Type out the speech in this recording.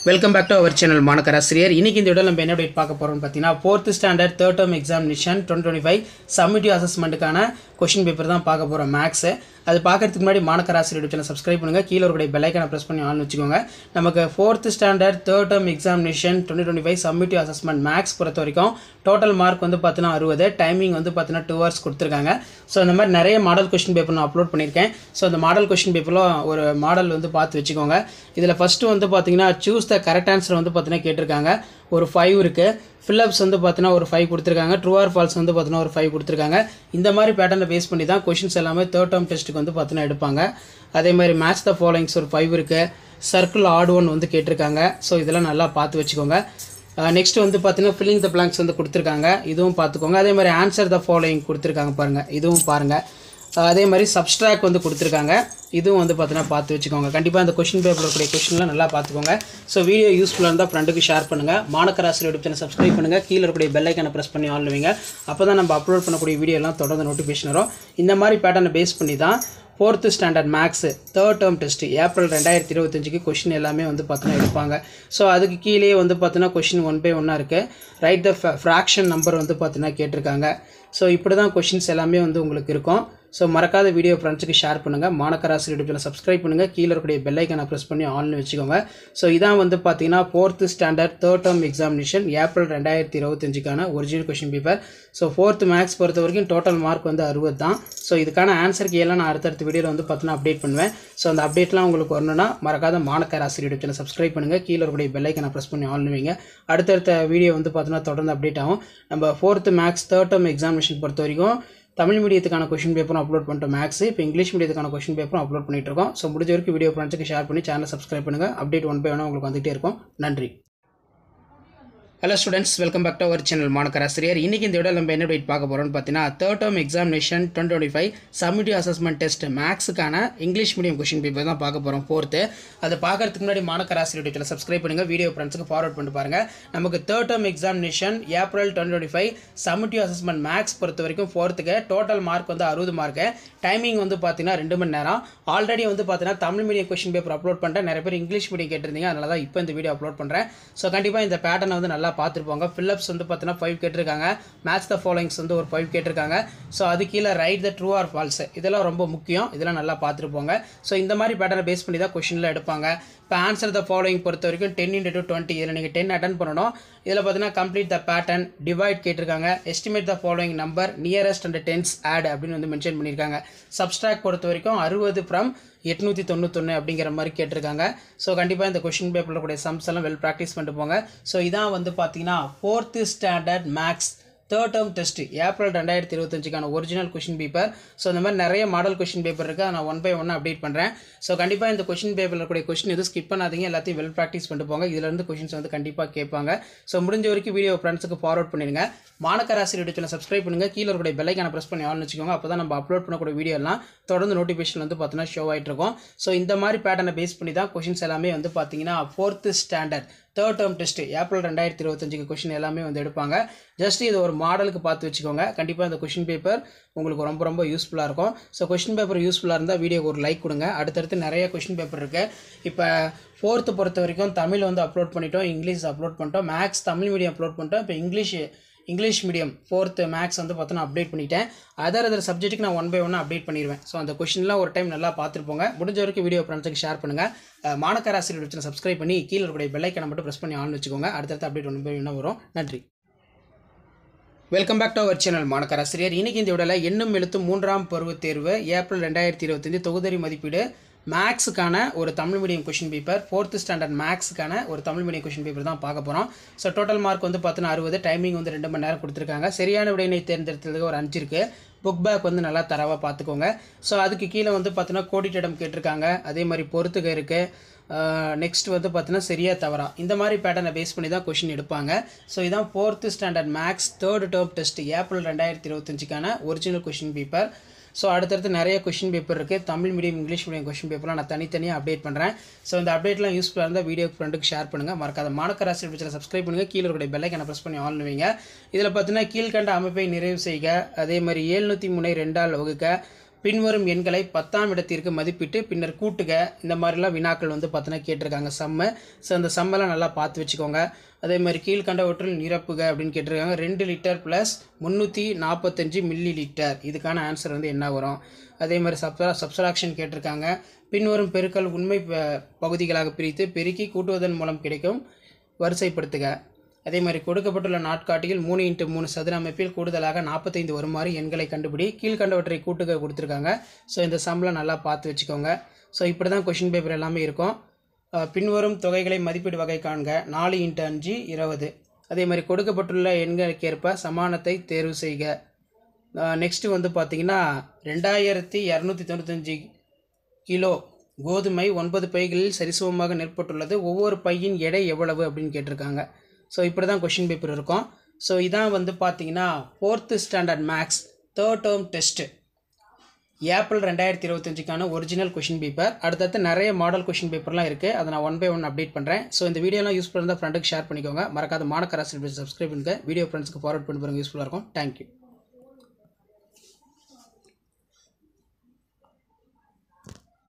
Welcome back to our channel மாணக்கராசிரியர். இன்னைக்கு இந்த வீடியோல நம்ம என்ன அப்டேட் பார்க்க போறோம்னு பார்த்தீங்கன்னா 4th standard 3rd term examination 2025 summative அசஸ்மென்ட்கான क्वेश्चन பேப்பர் தான் பார்க்க போறோம் மேக்ஸ். அது பார்க்கிறதுக்கு முன்னாடி மாணக்கராசிரியர் சேனலை சப்ஸ்கிரைப் பண்ணுங்க. கீழ இருக்கக்கூடிய பெல் ஐகானை பிரஸ் பண்ணி ஆன் வெச்சுக்கோங்க. நமக்கு 4th standard 3rd term examination 2025 summative assessment max பொறுத்த வரைக்கும் டோட்டல் மார்க் வந்து பார்த்தீங்கன்னா 60, டைமிங் வந்து பார்த்தீங்கன்னா 2 hours கொடுத்திருக்காங்க. சோ இந்த மாதிரி நிறைய மாடல் क्वेश्चन பேப்பர் நான் அப்லோட் பண்ணிருக்கேன். சோ அந்த மாடல் क्वेश्चन பேப்பர்ல ஒரு மாடல் வந்து பார்த்து வெச்சுக்கோங்க. இதுல ஃபர்ஸ்ட் வந்து பாத்தீங்கன்னா choose the correct answer வந்து பாத்தீங்கன்னா கேட்டிருக்காங்க. ஒரு 5 இருக்கு. ஃபில்லப்ஸ் வந்து பாத்தீங்கன்னா ஒரு 5 கொடுத்திருக்காங்க. ட்ரூ ஆர் ஃபால்ஸ் வந்து பாத்தீங்கன்னா ஒரு 5 கொடுத்திருக்காங்க. இந்த மாதிரி பேட்டர்னை பேஸ் பண்ணி தான் क्वेश्चंस எல்லாமே 3rd term டெஸ்ட்க்கு வந்து பாத்தீங்கன்னா எடுப்பாங்க. அதே மாதிரி மேட்ச் தி ஃபாலோயிங்ஸ் ஒரு 5 இருக்கு. சர்க்கிள் ஆட் ஒன் வந்து கேட்டிருக்காங்க. சோ இதெல்லாம் நல்லா பார்த்து வெச்சுக்கோங்க. நெக்ஸ்ட் வந்து பாத்தீங்கன்னா ஃபில்லிங் தி blanks வந்து கொடுத்திருக்காங்க. இதுவும் பார்த்துக்கோங்க. அதே மாதிரி ஆன்சர் தி ஃபாலோயிங் கொடுத்திருக்காங்க பாருங்க. இதுவும் பாருங்க. அதே மாதிரி சப்ஸ்ட்ராக்ட் வந்து கொடுத்திருக்காங்க. இதுவும் வந்து பார்த்தீங்கன்னா பார்த்து வெச்சுக்கோங்க. கண்டிப்பாக இந்த क्वेश्चन பேப்பர்ல இருக்கக்கூடிய क्वेश्चनலாம் நல்லா பார்த்துக்கோங்க. ஸோ வீடியோ யூஸ்ஃபுல்லாக இருந்தால் ஃப்ரெண்டுக்கு ஷேர் பண்ணுங்கள். மாணக்கராசிரியர் யூடியூப் சேனல் சப்ஸ்கிரைப் பண்ணுங்கள். கீழே இருக்கக்கூடிய பெல் ஐக்கானை ப்ரெஸ் பண்ணி ஆன் வைங்க. அப்போ தான் நம்ம அப்லோட் பண்ணக்கூடிய வீடியோ எல்லாம் தொடர்ந்து நோட்டிஃபிகேஷன் வரும். இந்த மாதிரி பேட்டர்னை பேஸ் பண்ணி தான் 4th standard maths 3rd term test April 2025க்கு क्वेश्चन எல்லாமே வந்து பார்த்தீங்கன்னா எடுப்பாங்க. ஸோ அதுக்கு கீழே வந்து பார்த்தீங்கன்னா क्वेश्चन 1 by 1 இருக்குது. ரைட் த ஃப்ராக்ஷன் நம்பர் வந்து பார்த்தீங்கன்னா கேட்டிருக்காங்க. ஸோ இப்படி தான் क्वेश्चंस எல்லாமே வந்து உங்களுக்கு இருக்கும். ஸோ மறக்காத வீடியோ ஃப்ரெண்ட்ஸுக்கு ஷேர் பண்ணுங்கள். மாணக்கராசிரியர் யூடியூப் சேனல் சப்ஸ்கிரைப் பண்ணுங்கள். கீழே இருக்கக்கூடிய பெல் ஐக்கானை ப்ரெஸ் பண்ணி ஆன்லைன் வச்சுக்கோங்க. ஸோ இதான் வந்து பார்த்தீங்கன்னா 4th standard 3rd term examination April 2025க்கான original question paper. So 4th maths பொறுத்த வரைக்கும் டோட்டல் மார்க் வந்து 60 தான். ஸோ இதுக்கான ஆன்சருக்கு எல்லாம் நான் அடுத்தடுத்த வீடியோவில் வந்து பார்த்தீங்கன்னா அப்டேட் பண்ணுவேன். ஸோ அந்த அப்டேட்லாம் உங்களுக்கு வரணும்னா மறக்காத மாணக்கராசிரியர் யூடியூப் சேனல் சப்ஸ்கிரைப் பண்ணுங்கள். கீழே இருக்கக்கூடிய பெல் ஐக்கானை ப்ரெஸ் பண்ணி ஆன்லைன் வைங்க. அடுத்தடுத்த வீடியோ வந்து பார்த்தீங்கன்னா தொடர்ந்து அப்டேட் ஆகும். நம்ம 4th maths 3rd term examination பொறுத்த வரைக்கும் தமிழ் மீடியத்துக்கான क्वेश्चन பேப்பரும் அப்லோட் பண்ணிட்டோம் மேக்ஸ். இப்போ இங்கிலீஷ் மீடியத்துக்கான क्वेश्चन பேப்பரும் அப்லோட் பண்ணிட்டு இருக்கோம். ஸோ முடிஞ்ச வரைக்கும் வீடியோ ஃப்ரெண்ட்ஸுக்கு ஷேர் பண்ணி சேனலை சப்ஸ்கிரைப் பண்ணுங்க. அப்டேட் 1 by 1 உங்களுக்கு வந்துட்டே இருக்கும். நன்றி. Hello students, welcome back to our channel மாணக்கராசிரியர். இன்னைக்கு இந்த வீடியோவில் நம்ம என்ன அப்டேட் பார்க்க போறோம்னு பார்த்தீங்கன்னா 3rd term examination 2025 summative assessment test மேக்ஸுக்கான இங்கிலீஷ் மீடியம் क्वेश्चन பேப்பர் தான் பார்க்க போகிறோம் 4th. அதை பார்க்கறதுக்கு முன்னாடி மாணக்கராசிரியர் யூடியூப்ல சப்ஸ்கிரைப் பண்ணுங்க. வீடியோ ஃப்ரெண்ட்ஸுக்கு ஃபார்வர்ட் பண்ணி பாருங்க. நமக்கு 3rd term examination April 2025 summative assessment max பொறுத்த வரைக்கும் 4th டோட்டல் மார்க் வந்து 60 மார்க். டைமிங் வந்து பார்த்தீங்கன்னா 2 மணி நேரம். ஆல்ரெடி வந்து பார்த்தீங்கன்னா Tamil medium question paper upload பண்ணிட்டேன். நிறைய பேர் இங்கிலீஷ் மீடியம் கேட்டிருந்தீங்க. அதனால தான் இப்போ இந்த வீடியோ அப்லோட் பண்ணுறேன். ஸோ கண்டிப்பாக இந்த பேட்டர்னை வந்து நல்லா பார்த்துருப்பாங்க. ஃபில்லப்ஸ் வந்து பார்த்தீங்கன்னா 5 கேட்டிருக்காங்க. மேட்ச் த ஃபாலோயிங்ஸ் வந்து ஒரு 5 கேட்டிருக்காங்க. ஸோ அது கீழே right the true or false இதெல்லாம் ரொம்ப முக்கியம். இதெல்லாம் நல்லா பார்த்துருப்போங்க. ஸோ இந்த மாதிரி பேட்டர்னை பேஸ் பண்ணி தான் கொஸ்டினில் எடுப்பாங்க. இப்போ ஆன்சர் த ஃபாலோயிங் பொறுத்த வரைக்கும் 10 into 20 இதில் நீங்கள் 10 அட்டன் பண்ணணும். இதில் பார்த்தீங்கன்னா கம்ப்ளீட் த பேட்டர்ன், டிவைட் கேட்டிருக்காங்க. Estimate the following number, nearest and tens add அப்படின்னு வந்து மென்ஷன் பண்ணியிருக்காங்க. சப்ஸ்ட்ராக்ட் பொறுத்த வரைக்கும் 60 from 891 அப்படிங்கிற மாதிரி கேட்டிருக்காங்க. ஸோ கண்டிப்பாக இந்த क्वेश्चन பேப்பரில் கூடிய சம்ஸ் எல்லாம் வெல் ப்ராக்டிஸ் பண்ணிட்டு போங்க. ஸோ இதான் வந்து பார்த்தீங்கன்னா 4th standard maths 3rd term test April 2025க்கான ஒரிஜினல் क्वेश्चन பேப்பர். ஸோ இந்த மாதிரி நிறைய மாடல் क्वेश्चन பேப்பர் இருக்குது. நான் 1 by 1 அப்டேட் பண்ணுறேன். ஸோ கண்டிப்பாக இந்த क्वेश्चन பேப்பரில் கூடிய क्वेश्चन எதுவும் ஸ்கிப் பண்ணாதீங்க. எல்லாத்தையும் வெல் ப்ராக்டிஸ் பண்ணிட்டு போங்க. இதிலிருந்து क्वेश्चंस வந்து கண்டிப்பாக கேட்பாங்க. ஸோ முடிஞ்ச வரைக்கும் வீடியோ ஃப்ரெண்ட்ஸுக்கு ஃபார்வர்ட் பண்ணிடுங்க. மாணக்கராசிரியர் யூடியூப் சேனல் சப்ஸ்கிரைப் பண்ணுங்க. கீழே இருக்கக்கூடிய பெல் ஐக்கானை ப்ரெஸ் பண்ணி ஆன் வச்சுக்கோங்க. அப்போ தான் நம்ம அப்லோட் பண்ணக்கூடிய வீடியோ எல்லாம் தொடர்ந்து நோட்டிஃபிகேஷன் வந்து பார்த்தீங்கன்னா ஷோ ஆகிட்டு இருக்கும். ஸோ இந்த மாதிரி பேட்டர்னை பேஸ் பண்ணி தான் क्वेश्चंस எல்லாமே வந்து பார்த்தீங்கன்னா 4th standard 3rd term test April 2025க்கு क्वेश्चन எல்லாமே வந்து எடுப்பாங்க. ஜஸ்ட் இது ஒரு மாடலுக்கு பார்த்து வச்சுக்கோங்க. கண்டிப்பாக இந்த क्वेश्चन பேப்பர் உங்களுக்கு ரொம்ப ரொம்ப யூஸ்ஃபுல்லாக இருக்கும். ஸோ क्वेश्चन பேப்பர் யூஸ்ஃபுல்லாக இருந்தால் வீடியோக்கு ஒரு லைக் கொடுங்க. அடுத்தடுத்து நிறைய क्वेश्चन பேப்பர் இருக்குது. இப்போ 4th பொறுத்த வரைக்கும் தமிழ் வந்து அப்லோட் பண்ணிட்டோம், இங்கிலீஷ் அப்லோட் பண்ணிட்டோம், மேக்ஸ் தமிழ் மீடியம் அப்லோட் பண்ணிட்டோம். இப்போ இங்கிலீஷ் மீடியம் 4th மேக்ஸ் வந்து பார்த்தோன்னா அப்டேட் பண்ணிட்டேன். அதர் சப்ஜெக்ட்டுக்கு நான் 1 by 1 அப்டேட் பண்ணிடுவேன். ஸோ அந்த கொஸ்டின்லாம் ஒரு டைம் நல்லா பார்த்துருப்போங்க. முடிஞ்ச வரைக்கும் வீடியோ ஃப்ரெண்ட்ஸுக்கு ஷேர் பண்ணுங்கள். மாணக்கராசிரியர் சேனல் சப்ஸ்கிரைப் பண்ணி கீழே இருக்கக்கூடிய பெல் ஐக்கானை மட்டும் ப்ரெஸ் பண்ணி ஆன் வச்சுக்கோங்க. அடுத்தடுத்து அப்டேட் 1 by 1 வரும். நன்றி. Welcome back to our channel மாணக்கராசிரியர். இன்னைக்கு இந்த வீடியோவில் எண்ணும் எழுத்தும் 3ஆம் பருவத் தேர்வு ஏப்ரல் 2025 தொகுதி மதிப்பீடு மேக்ஸுக்கான ஒரு Tamil medium question paper 4th standard மேக்ஸுக்கான ஒரு தமிழ் மீடியம் क्वेश्चन பேப்பர் தான் பார்க்க போகிறோம். ஸோ டோட்டல் மார்க் வந்து பார்த்தீங்கன்னா 60, டைமிங் வந்து 2 மணி நேரம் கொடுத்துருக்காங்க. சரியான விடையினை தேர்ந்தெடுத்ததுக்கு ஒரு 5 இருக்குது. புக் பேக் வந்து நல்லா தரவாக பார்த்துக்கோங்க. ஸோ அதுக்கு கீழே வந்து பார்த்தீங்கன்னா கோடிட்டிடம் கேட்டிருக்காங்க. அதே மாதிரி பொறுத்துக இருக்குது. நெக்ஸ்ட் வந்து பார்த்தீங்கன்னா சரியா தவறா இந்த மாதிரி பேட்டர்னை பேஸ் பண்ணி தான் क्वेश्चन எடுப்பாங்க. ஸோ இதான் 4th standard maths 3rd term test April 2025க்கான ஒரிஜினல் क्वेश्चन பேப்பர். ஸோ அடுத்தடுத்து நிறைய क्वेश्चन பேப்பர் இருக்குது. Tamil medium English medium question பேப்பர்லாம் நான் தனித்தனியாக அப்டேட் பண்ணுறேன். ஸோ இந்த அப்டேட்லாம் யூஸ்ஃபுல்லாக இருந்தால் வீடியோ ஃப்ரெண்டுக்கு ஷேர் பண்ணுங்கள். மறக்காத மாணக்கராசிரியர் சேனலை சப்ஸ்கிரைப் பண்ணுங்கள். கீழே இருக்கக்கூடிய பெல் ஐக்கானை ப்ரெஸ் பண்ணி ஆன் வைங்க. இதில் பார்த்தீங்கன்னா கீழ்கண்ட அமைப்பை நிறைவு செய்க, அதே மாதிரி 703 2ஆல் வகுக்க, பின்வரும் எண்களை 10ஆம் இடத்திற்கு மதிப்பிட்டு பின்னர் கூட்டுக. இந்த மாதிரிலாம் வினாக்கள் வந்து பார்த்தீங்கன்னா கேட்டிருக்காங்க சம்மு. ஸோ அந்த சம்மெல்லாம் நல்லா பார்த்து வச்சுக்கோங்க. அதே மாதிரி கீழ்கண்டவற்றில் நிரப்புக அப்படின்னு கேட்டிருக்காங்க. 2 லிட்டர் ப்ளஸ் 345 மில்லி லிட்டர். இதுக்கான ஆன்சர் வந்து என்ன வரும்? அதே மாதிரி சப்ஸ்ட்ராக்ஷன் கேட்டிருக்காங்க. பின்வரும் பெருக்கல் உண்மை பகுதிகளாக பிரித்து பெருக்கி கூட்டுவதன் மூலம் கிடைக்கும் வரிசைப்படுத்துக. அதே மாதிரி கொடுக்கப்பட்டுள்ள நாட்காட்டியில் 3x3 சதுர அமைப்பில் கூடுதலாக 45 வருமாறு எண்களை கண்டுபிடி. கீழ்கண்டவற்றை கூட்டுக கொடுத்துருக்காங்க. ஸோ இந்த சம்மில் நல்லா பார்த்து வச்சுக்கோங்க. ஸோ இப்படி தான் கொஷின் பேப்பர் எல்லாமே இருக்கும். பின்வரும் தொகைகளை மதிப்பீடு வகை காண்க. 4x5 20. அதே மாதிரி கொடுக்கப்பட்டுள்ள எண்களுக்கேற்ப சமானத்தை தேர்வு செய்க. நெக்ஸ்ட்டு வந்து பார்த்திங்கன்னா 2295 கிலோ கோதுமை 9 பைகளில் சரிசமமாக நிரப்பப்பட்டுள்ளது. ஒவ்வொரு பையின் எடை எவ்வளவு அப்படின்னு கேட்டிருக்காங்க. ஸோ இப்படி தான் கொஷின் பேப்பர் இருக்கும். ஸோ இதான் வந்து பார்த்தீங்கன்னா 4th standard maths 3rd term test April 2025க்கான ஒரிஜினல் கொஷின் பேப்பர். அடுத்தடுத்து நிறைய மாடல் கொஷின் பேப்பர்லாம் இருக்குது. அதை நான் 1 by 1 அப்டேட் பண்ணுறேன். ஸோ இந்த வீடியோலாம் யூஸ்ஃபுல்லாக இருந்தால் ஃப்ரெண்டுக்கு ஷேர் பண்ணிக்கோங்க. மறக்காத மாணக்கராசி சப்ஸ்கிரைப் பண்ணுங்கள். வீடியோ ஃப்ரெண்ட்ஸ்க்கு ஃபார்வர்ட் பண்ணி பாருங்கள், யூஸ்ஃபுல்லாக இருக்கும். தேங்க்யூ.